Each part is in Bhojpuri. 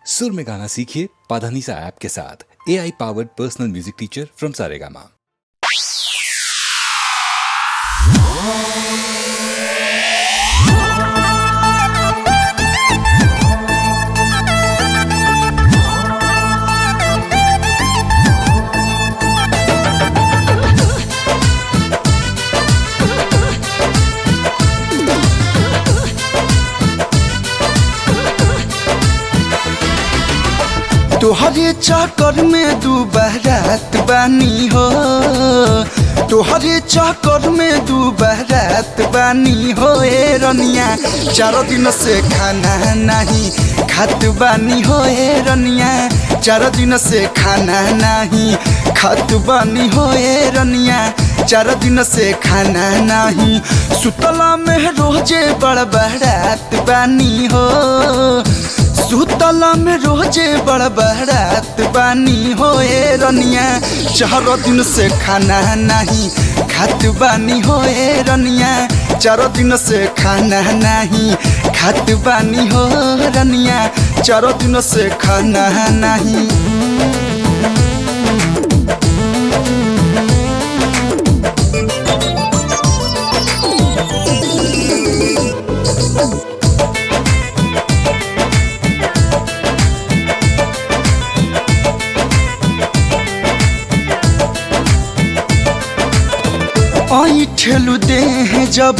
सुर में गाना सीखिए पाधानीसा ऐप के साथ। AI powered personal music teacher from Saregama. तोहरे चक्कर में दुबरात बानी हो, तोहरे चक्कर में दुबरात बानी हो। ए रनिया 4 दिन से खाना नहीं खात बानी हो। ए रनिया 4 दिन से खाना नहीं खात बानी हो। ए रनिया 4 दिन से खाना नहीं। सुतला में रोजे बड़बड़ात बानी हो, सुतला में रोजे बड़बड़ात बानी हो। ए रनिया 4 दिन से खाना नहीं खात बानी हो। ए रनिया 4 दिन से खाना नहीं खात बानी हो। रनिया 4 दिन से खाना नहीं। ठेलू दे जब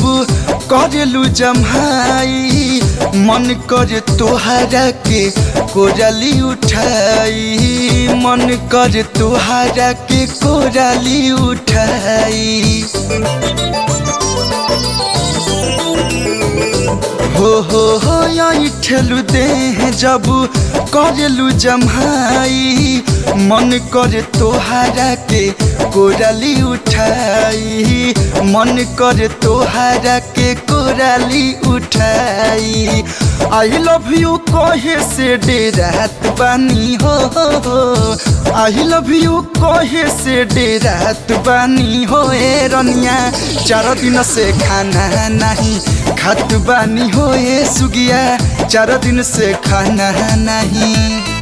करेलू जमाई, मन कर तोहरा के कोराली उठाई, मन कर तोहरा के कोराली उठाई। हो यही ठेलू दे जब करेलू जमाई, मन कर तोहरा के कोराली उठाई, मन कर तोहरा के कोराली उठाई। आई लव यू कहे से डेरात बानी हो, आई लव यू कहे से डेरात बानी हो। ए रनिया 4 दिन से खाना नहीं खात बानी हो। ए सुगिया 4 दिन से खाना नहीं।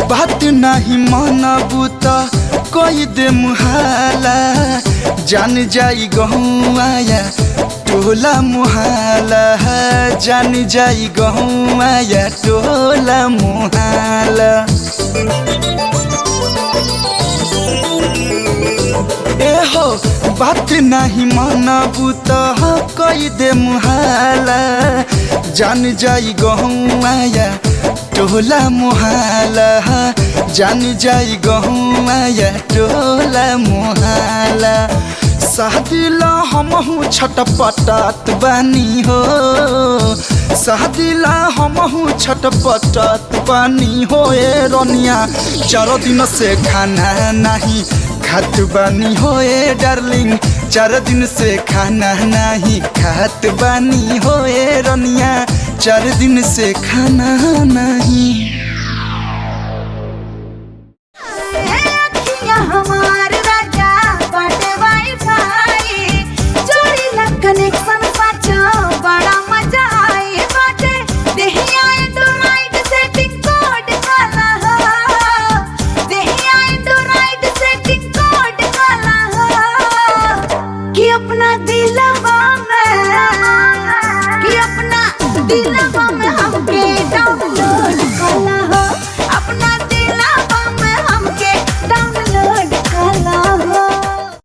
बात नहीं मानबू तो कोई दे मुहाला, जान जाई गहुआया टोला मुहाला, जान जाई गहुआया टोला मुहाला। ए हो बात नहीं मानबू तो कोई दे मुहाला, जान जाई गहुआया टोला मुहाला, जान जाई गहुआया टोला मुहाला। शादिला हमहू छटपटात बानी हो, शादिला हमहू छटपटात बानी हो। ए रनिया 4 दिन से खाना नहीं खात बानी हो। ए डार्लिंग 4 दिन से खाना नहीं खात बानी हो। ए रनिया 4 दिन से खाना नहीं। कनेक्शन पाचो बड़ा मजा आए बाटे, देहिया एंड्रॉइड सेटिंग कोड काला हो, देहिया एंड्रॉइड सेटिंग कोड काला हो। कि अपना दिलवा में, कि अपना दिलवा में हमके डाउनलोड